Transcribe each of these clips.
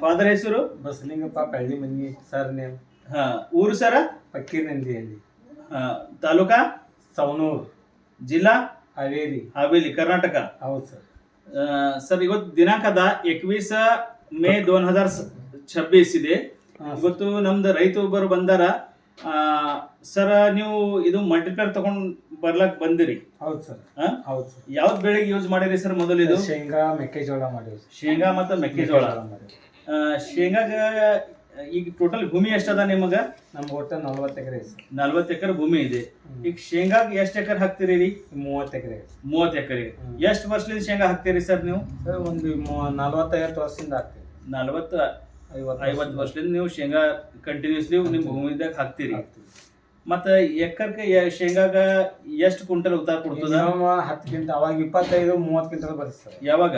Father ಹೆಸರು ಬಸಲಿಂಗಪ್ಪ ಕಳ್ಳಿ ಮನಿ sir name ಹಾ ಊರು ಸರ ಪಕ್ಕೀರ್ನಂದಿಯಲ್ಲಿ ತಾಲೂಕಾ ಸವಣೂರು ಜಿಲ್ಲಾ ಹಾವೇರಿ ಹಾವೇರಿ ಕರ್ನಾಟಕ. ಹೌದು ಸರ್. ಸರ್ ಇವತ್ತು ದಿನಾಂಕದ 21 ಮೇ 2026 ಇದೆ. ಇವತ್ತು ನಮ್ದು ರೈತ ಒಬ್ಬರು ಬಂದಾರ. ಸರ್ ನೀವು ಇದು ಮಲ್ಟಿಪ್ಲೇರ್ ತಗೊಂಡ್ ಬರ್ಲಕ್ ಬಂದಿರಿ. ಹೌದು ಸರ್. ಹೌದು ಸರ್. ಯಾವ್ದು ಬೆಳೆಗೆ ಯೂಸ್ ಮಾಡಿರಿ ಸರ್? ಮೊದಲು ಇದು ಶೇಂಗಾ ಮೆಕ್ಕೆಜೋಳ ಮಾಡಿವಿ. ಶೇಂಗಾ ಮತ್ತು ಮೆಕ್ಕೆಜೋಳ. ಶೇಂಗಾಗ ಈಗ ಟೋಟಲ್ ಭೂಮಿ ಎಷ್ಟದ ನಿಮಗ? ನಮ್ಗೆ ಒಟ್ಟು 40 ಎಕರೆ 40 ಎಕರೆ ಭೂಮಿ ಇದೆ. ಈಗ ಶೇಂಗಾಗ ಎಷ್ಟು ಎಕರೆ ಹಾಕ್ತಿರಿ ರೀ? 30 ಎಕರೆ. 30 ಎಕರೆ. ಎಷ್ಟು ವರ್ಷದಿಂದ ಶೇಂಗಾ ಹಾಕ್ತೀರಿ ಸರ್ ನೀವು? ಸರ್ ಒಂದು 40-50 ವರ್ಷದಿಂದ ಹಾಕ್ತೀವಿ. 40-50 ವರ್ಷದಿಂದ ನೀವು ಶೇಂಗಾ ಕಂಟಿನ್ಯೂಸ್ಲಿ ನಿಮ್ಮ ಭೂಮಿದಾಗ ಹಾಕ್ತೀರಿ. ಮತ್ತೆ ಎಕರ್ಗೆ ಶೇಂಗಾಗ ಎಷ್ಟು ಕ್ವಿಂಟಲ್ ಉತ್ತಾರ ಕೊಡ್ತದ? 10 ಕ್ವಿಂಟಲ್. ಅವಾಗ 25-30 ಕ್ವಿಂಟಲ್ ಬರುತ್ತೆ ಸರ್. ಯಾವಾಗ?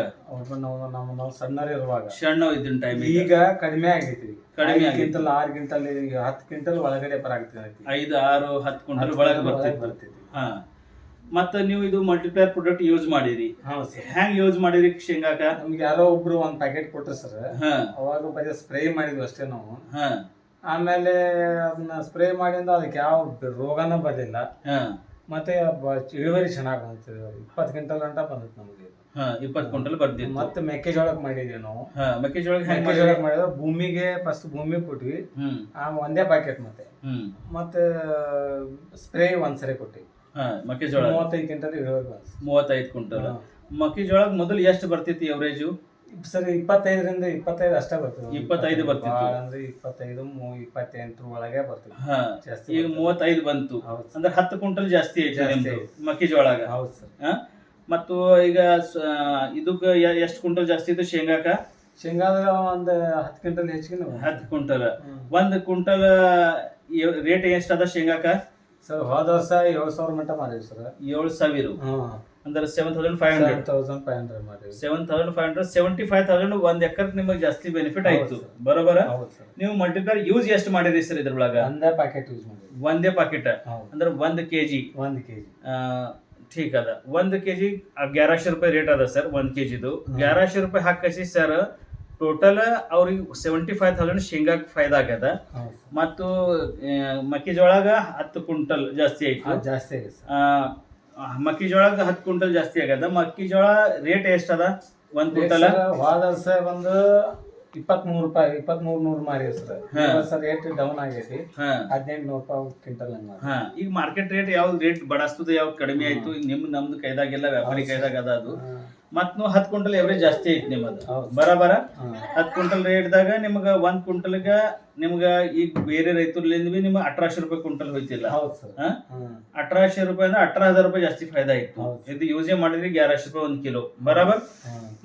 ನಾವು ಸಣ್ಣರು ಇರುವಾಗ. ಸಣ್ಣ ಇದ್ದಿನ ಟೈಮ್. ಈಗ ಕಡಿಮೆ ಆಗೈತಿ. ಕಡಿಮೆ ಕ್ವಿಂಟಲ್ 6 ಕ್ವಿಂಟಲ್ 10 ಕ್ವಿಂಟಲ್ ಒಳಗಡೆ ಬರಾಗ್ತದೆ. 5-6-10 ಕ್ವಿಂಟಲ್ ಒಳಗೆ ಬರ್ತೈತಿ. ಹಾ. ಮತ್ತೆ ನೀವು ಇದು ಮಲ್ಟಿಪ್ಲೇರ್ ಪ್ರಾಡಕ್ಟ್ ಯೂಸ್ ಮಾಡಿರಿ. ಹೌದು ಸರ್. ಹೆಂಗ್ ಯೂಸ್ ಮಾಡಿರಿ ಶೇಂಗಾಕ? ನಮ್ಗೆ ಯಾರೋ ಒಬ್ರು ಒಂದ್ ಪ್ಯಾಕೆಟ್ ಕೊಟ್ರು ಸರ್. ಅವಾಗ ಬರೀ ಸ್ಪ್ರೇ ಮಾಡಿದ್ವಿ ಅಷ್ಟೇ ನಾವು. ಆಮೇಲೆ ಅದನ್ನ ಸ್ಪ್ರೇ ಮಾಡಿಂದ ಅದಕ್ಕೆ ಯಾವ ರೋಗನ ಬರಲಿಲ್ಲ. ಮತ್ತೆ ಇಳುವರಿ ಚೆನ್ನಾಗಿ ಬಂದಿತ್ತು. 20 ಕ್ವಿಂಟಲ್ ಗಂಟ ಬಂದಿತ್ತು ನಮಗೆ. 20 ಕ್ವಿಂಟಲ್ ಬರ್ತಿತ್ತು. ಮತ್ತೆ ಮೆಕ್ಕೆಜೋಳಕ್ಕೆ ಮಾಡಿದ್ವಿ ನಾವು. ಮೆಕ್ಕೆಜೋಳಕ್ಕೆ ಮಾಡಿದ್ರೆ ಭೂಮಿಗೆ ಫಸ್ಟ್ ಭೂಮಿಗೆ ಕೊಟ್ವಿ. ಒಂದೇ ಪ್ಯಾಕೆಟ್ ಮತ್ತೆ ಸ್ಪ್ರೇ ಒಂದ್ಸರಿ ಕೊಟ್ಟಿವಿ. ಮೆಕ್ಕೆಜೋಳ 35 ಕ್ವಿಂಟಲ್ ಇಳುವರಿ ಬಂತು. 35 ಕ್ವಿಂಟಲ್. ಮೆಕ್ಕೆಜೋಳಕ್ಕೆ ಮೊದಲು ಎಷ್ಟು ಬರ್ತಿತ್ತು ಎವರೇಜು? ಸರ್ 25 ಅಷ್ಟೇ ಬರ್ತದೆ. 25 ಬರ್ತಿತ್ತು ಅಂದ್ರೆ 25-28 ಒಳಗೆ ಬರ್ತದೆ. ಈಗ 35 ಬಂತು ಅಂದ್ರೆ 10 ಕ್ವಿಂಟಲ್ ಜಾಸ್ತಿ ಐತೆ ಮೆಕ್ಕೆಜೋಳಾಗ. ಹೌದು ಸರ್. ಮತ್ತು ಈಗ ಇದಕ್ಕ ಎಷ್ಟು ಕ್ವಿಂಟಲ್ ಜಾಸ್ತಿ ಇತ್ತು ಶೇಂಗಾಕ? ಶೇಂಗಾದಾಗ ಒಂದು 10 ಕ್ವಿಂಟಲ್ ಹೆಚ್ಚಿಗೆ. 10 ಕ್ವಿಂಟಲ್. 1 ಕ್ವಿಂಟಲ್ ರೇಟ್ ಎಷ್ಟದ ಶೇಂಗಾಕ? ಸರ್ ಹೋದ ವರ್ಷ 7,000 ಮಟ್ಟ ಮಾಡಿವಿ ಸರ್. 7,000 ಅಂದ್ರೆ 7,500 ಮಾಡಿವಿ. 7,500 75,000 ಒಂದ್ ಎಕರ್ ನಿಮಗೆ ಜಾಸ್ತಿ ಬೆನಿಫಿಟ್ ಆಯ್ತು. ಬರೋಬರ? ನೀವು ಮಲ್ಟಿಪ್ಲೇರ್ ಯೂಸ್ ಎಷ್ಟು ಮಾಡಿರಿ ಸರ್ ಇದ್ರೊಳಗ? ಒಂದೇ ಪ್ಯಾಕೆಟ್ ಯೂಸ್ ಮಾಡಿ. ಒಂದೇ ಪ್ಯಾಕೆಟ್ ಅಂದ್ರೆ 1 kg. ठीक ಅದ. 1 kg 1100 ರೂಪಾಯಿ ರೇಟ್ ಅದ ಸರ್. 1 kgದು 1100 ರೂಪಾಯಿ ಹಾಕಿ ಸರ್. ಟೋಟಲ್ ಅವ್ರಿಗೆ 75,000 ಶೇಂಗಾಕ್ ಫಾಯ್ದಾ ಆಗ್ಯದ. ಮತ್ತು ಮೆಕ್ಕೆಜೋಳಾಗ 10 ಕ್ವಿಂಟಲ್ ಜಾಸ್ತಿ ಆಯ್ತು. ಮೆಕ್ಕೆಜೋಳಾಗ 10 ಕ್ವಿಂಟಲ್ ಜಾಸ್ತಿ ಆಗ್ಯದ. ಮೆಕ್ಕೆಜೋಳ ರೇಟ್ ಎಷ್ಟದ 1 ಕ್ವಿಂಟಲ್? ಹೋದ ವರ್ಷ ಒಂದು 23 ರೂಪಾಯಿ 2300 ಮಾರಿ ಸರ್. ರೇಟ್ ಡೌನ್ ಆಗೈತಿ. 1800 ರೂಪಾಯಿ ಕ್ವಿಂಟಲ್. ಈಗ ಮಾರ್ಕೆಟ್ ರೇಟ್ ಯಾವ್ದು ರೇಟ್ ಬಡಸ್ತದ ಯಾವ್ದು ಕಡಿಮೆ ಆಯ್ತು? ನಮ್ದು ಕೈದಾಗೆಲ್ಲ ವ್ಯಾಪಾರಿ ಕೈದಾಗ ಅದ ಅದು. ಮತ್ 10 ಕ್ವಿಂಟಲ್ ಎವರೇಜ್ ಜಾಸ್ತಿ ಐತಿ ನಿಮ್ಮದು. ಬರಬರ 10 ಕ್ವಿಂಟಲ್ ರೇಟ್ದಾಗ ನಿಮ್ಗ 1 ಕ್ವಿಂಟಲ್ಗ ನಿಮ್ಗ ಈಗ ಬೇರೆ ರೈತರ್ಲಿಂದ ಬಿ ನಿಮ್ಗೆ 1,800 ರೂಪಾಯಿ ಕ್ವಿಂಟಲ್ ಹೋಯ್ತಿಲ್ಲ. 1,800 ರೂಪಾಯಿ ಅಂದ್ರೆ 18,000 ರೂಪಾಯಿ ಜಾಸ್ತಿ ಫಾಯ್ದಾ ಇತ್ತು. ಇದು ಯೂಸೇ ಮಾಡಿದ್ರೆ 1100 ರೂಪಾಯಿ 1 ಕಿಲೋ. ಬರಾಬರ್.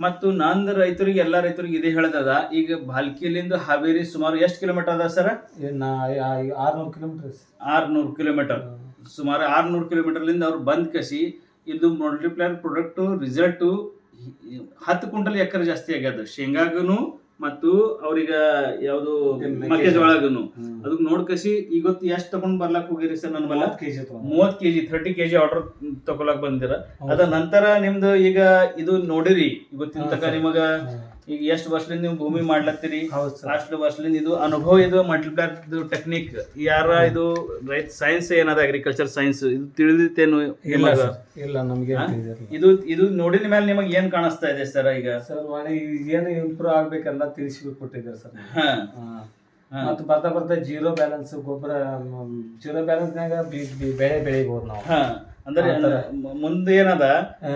ಮತ್ತು ನಂದು ರೈತರಿಗೆ ಎಲ್ಲಾ ರೈತರಿಗೆ ಇದೇ ಹೇಳದ. ಈಗ ಭಾಲ್ಕಿಲಿಂದ ಹಾವೇರಿ ಸುಮಾರು ಎಷ್ಟು ಕಿಲೋಮೀಟರ್ ಅದ ಸರ್? 600 ಕಿಲೋಮೀಟರ್. 600 ಕಿಲೋಮೀಟರ್. ಸುಮಾರು 600 ಕಿಲೋಮೀಟರ್ಲಿಂದ ಅವ್ರು ಬಂದ್ ಕಸಿ ಇದು ಮಲ್ಟಿಪ್ಲೇರ್ ಪ್ರಾಡಕ್ಟ್ ರಿಸಲ್ಟ್ 10 ಕ್ವಿಂಟಲ್ ಎಕರೆ ಜಾಸ್ತಿ ಆಗ್ಯದ ಶೇಂಗಾಗನು ಮತ್ತು ಅವ್ರೀಗ ಯಾವ್ದು ಮೆಕ್ಕೆಜೋಳಗನು. ಅದಕ್ಕೆ ನೋಡ್ಕಸಿ ಇವತ್ತು ಎಷ್ಟು ತಗೊಂಡ್ ಬರ್ಲಾಕ್ ಹೋಗಿರಿ ಸರ್? ನನ್ನ ಬಲ್ಲ 30 kg 30 kg ಆರ್ಡರ್ ತಗೊಳಕ್ ಬಂದಿರ. ಅದ ನಂತರ ನಿಮ್ದು ಈಗ ಇದು ನೋಡಿರಿ ಇವತ್ತಿನ ತನಕ ನಿಮಗ ಈಗ ಎಷ್ಟು ವರ್ಷದಿಂದ ನೀವು ಭೂಮಿ ಮಾಡ್ಲತ್ತೀರಿ? ಅಷ್ಟು ವರ್ಷದಿಂದ ಇದು ಅನುಭವ. ಇದು ಮಲ್ಟಿಪ್ಲೇರ್ ಟೆಕ್ನಿಕ್ ಯಾರ ಇದು ರೈತ ಸೈನ್ಸ್ ಏನದ ಅಗ್ರಿಕಲ್ಚರ್ ಸೈನ್ಸ್ ಇದು ತಿಳಿದಿತ್ತೇನು? ಇಲ್ಲ ನಮ್ಗೆ ಇದು ನೋಡಿದ ಮೇಲೆ ನಿಮಗೆ ಏನ್ ಕಾಣಿಸ್ತಾ ಇದೆ ಸರ್? ಈಗ ಸರ್ ಏನು ಇಂಪ್ರೂವ್ ಆಗ್ಬೇಕಲ್ಲ ತಿಳಿಸಿಕೊಟ್ಟಿದ್ದಾರೆ ಸರ್. ಮತ್ತು ಬರ್ತಾ ಜೀರೋ ಬ್ಯಾಲೆನ್ಸ್ ಗೊಬ್ಬರ ಜೀರೋ ಬ್ಯಾಲೆನ್ಸ್ನಾಗ ಬೆಳೆ ಬೆಳಿಬಹುದು ನಾವು. ಅಂದ್ರೆ ಮುಂದೆ ಏನದ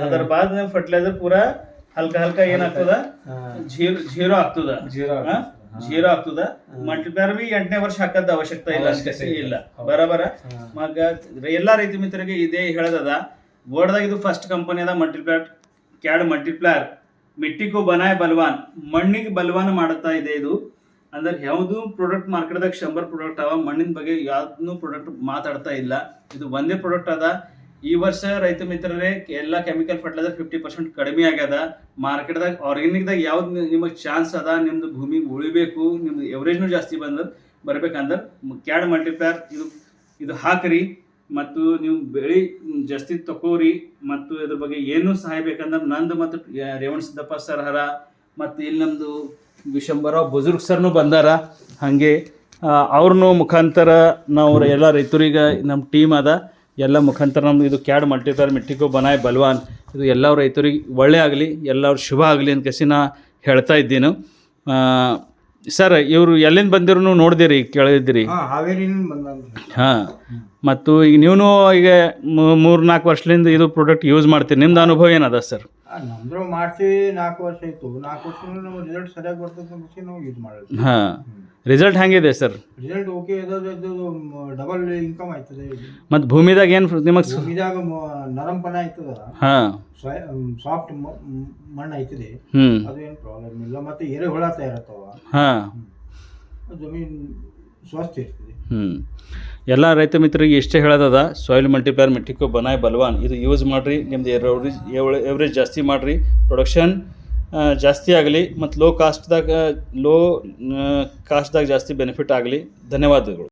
ಅದರ ಬಾದ್ ಫರ್ಟಿಲೈಸರ್ ಪೂರಾ ಹಲ್ಕ ಏನಾಗ್ತದ? ಜೀರೋ ಆಗ್ತದ. ಜೀರೋ ಆಗ್ತದ. ಮಲ್ಟಿಪ್ಲೇರ್ ಬಿ 8ನೇ ವರ್ಷ ಹಾಕದ ಅವಶ್ಯಕತೆ ಇಲ್ಲ. ಬರಬರ. ಮಗ ಎಲ್ಲಾ ರೈತ ಮಿತ್ರರಿಗೆ ಇದೇ ಹೇಳದ. ವರ್ಲ್ಡ್ದಾಗ ಇದು ಫಸ್ಟ್ ಕಂಪನಿ ಅದ ಮಲ್ಟಿಪ್ಲೇರ್. ಕ್ಯಾಡ್ ಮಲ್ಟಿಪ್ಲೇರ್ ಮಿಟ್ಟಿಗೂ ಬನಾಯ್ ಬಲ್ವಾನ್, ಮಣ್ಣಿಗೆ ಬಲ್ವಾನ್ ಮಾಡುತ್ತಾ ಇದೆ ಇದು. ಅಂದ್ರೆ ಯಾವುದು ಪ್ರಾಡಕ್ಟ್ ಮಾರ್ಕೆಟ್ದಾಗ 100 ಪ್ರಾಡಕ್ಟ್ ಅವ. ಮಣ್ಣಿನ ಬಗ್ಗೆ ಯಾವ್ದು ಪ್ರಾಡಕ್ಟ್ ಮಾತಾಡ್ತಾ ಇಲ್ಲ. ಇದು ಒಂದೇ ಪ್ರಾಡಕ್ಟ್ ಅದ. ಈ ವರ್ಷ ರೈತ ಮಿತ್ರರೇ ಎಲ್ಲ ಕೆಮಿಕಲ್ ಫರ್ಟಿಲೈಸರ್ 50% ಕಡಿಮೆ ಆಗ್ಯದ. ಮಾರ್ಕೆಟ್ದಾಗ ಆರ್ಗ್ಯಾನಿಕ್ದಾಗ ಯಾವ್ದು ನಿಮಗೆ ಚಾನ್ಸ್ ಅದ ನಿಮ್ದು ಭೂಮಿಗೆ ಉಳಿಬೇಕು, ನಿಮ್ದು ಎವರೇಜ್ನು ಜಾಸ್ತಿ ಬರ್ಬೇಕಂದ್ರೆ ಕ್ಯಾಡ್ ಮಲ್ಟಿಪ್ಲೇರ್ ಇದು ಹಾಕ್ರಿ. ಮತ್ತು ನೀವು ಬೆಳೆ ಜಾಸ್ತಿ ತಗೋರಿ. ಮತ್ತು ಇದ್ರ ಬಗ್ಗೆ ಏನು ಸಹಾಯ ಬೇಕಂದ್ರೆ ನಂದು ಮತ್ತು ರೇವಣ್ ಸಿದ್ದಪ್ಪ ಸರ್ ಹರ ಮತ್ತು ಇಲ್ಲಿ ನಮ್ಮದು ವಿಶಂಬರಾವ್ ಬುಜುರ್ಗ್ ಸರ್ನು ಬಂದಾರ ಹಾಗೆ ಅವ್ರನ್ನೂ ಮುಖಾಂತರ ನಾವು ಎಲ್ಲ ರೈತರಿಗೆ ನಮ್ಮ ಟೀಮ್ ಅದ ಎಲ್ಲ ಮುಖಾಂತರ ನಮ್ದು ಇದು ಕ್ಯಾಡ್ ಮಲ್ಟಿಪ್ಲೈಯರ್ ಮಿಟ್ಟಿಕೋ ಬನಾಯ್ ಬಲ್ವಾನ್ ಇದು ಎಲ್ಲ ರೈತರಿಗೆ ಒಳ್ಳೆ ಆಗಲಿ ಎಲ್ಲರೂ ಶುಭ ಆಗಲಿ ಅಂತ ಕಸಿ ನಾ ಹೇಳ್ತಾ ಇದ್ದೀನಿ. ಸರ್ ಇವರು ಎಲ್ಲಿಂದ ಬಂದಿರೂ ನೋಡಿದಿರಿ ಕೇಳಿದಿರಿ? ಹಾಂ, ಮತ್ತು ಈಗ ನೀವು ಈಗ 3-4 ವರ್ಷದಿಂದ ಇದು ಪ್ರಾಡಕ್ಟ್ ಯೂಸ್ ಮಾಡ್ತೀರಿ, ನಿಮ್ದು ಅನುಭವ ಏನದ ಸರ್? ನಮ್ದು ಮಾಡ್ತೀವಿ 4 ವರ್ಷ ಆಯಿತು. 4 ವರ್ಷದಿಂದ ನಮ್ಗೆ ರಿಸಲ್ಟ್ ಸರಿಯಾಗಿ ಬರ್ತದೆ ಅಂತ ನಾವು ಯೂಸ್ ಮಾಡೋದು. ಹಾಂ, ರಿಸಲ್ಟ್ ಹೆಂಗಿದೆ ಸರ್? ರಿಸಲ್ಟ್ ಓಕೆ ಇದು ಡಬಲ್ ಇನ್ಕಮ್ ಆಯ್ತದೆ. ಮತ್ತು ಭೂಮಿದಾಗ ಏನು ನಿಮಗೆ ಇದಾಗ ನರಂಪನ ಆಯ್ತದ, ಹಾಂ, ಸಾಫ್ಟ್ ಮಣ್ಣು ಆಯ್ತದೆ, ಅದು ಏನು ಪ್ರಾಬ್ಲಮ್ ಇಲ್ಲ. ಮತ್ತೆ ಎರೆಹುಳ ತಯಾರತ್ತವ, ಹಾಂ, ಜಮೀನು ಸ್ವಸ್ಥ ಇರ್ತದೆ. ಎಲ್ಲ ರೈತ ಮಿತ್ರರಿಗೆ ಇಷ್ಟೇ ಹೇಳೋದದ, ಸಾಯಿಲ್ ಮಲ್ಟಿಪ್ಲೈಯರ್ ಮಿಟ್ಟಿಕೋ ಬನಾಯ್ ಬಲ್ವಾನ್ ಇದು ಯೂಸ್ ಮಾಡಿರಿ, ನಿಮ್ಮದು ಎವರೇಜ್ ಜಾಸ್ತಿ ಮಾಡಿರಿ, ಪ್ರೊಡಕ್ಷನ್ ಜಾಸ್ತಿ ಆಗಲಿ, ಮತ್ತು ಲೋ ಕಾಸ್ಟ್ದಾಗ ಜಾಸ್ತಿ ಬೆನಿಫಿಟ್ ಆಗಲಿ. ಧನ್ಯವಾದಗಳು.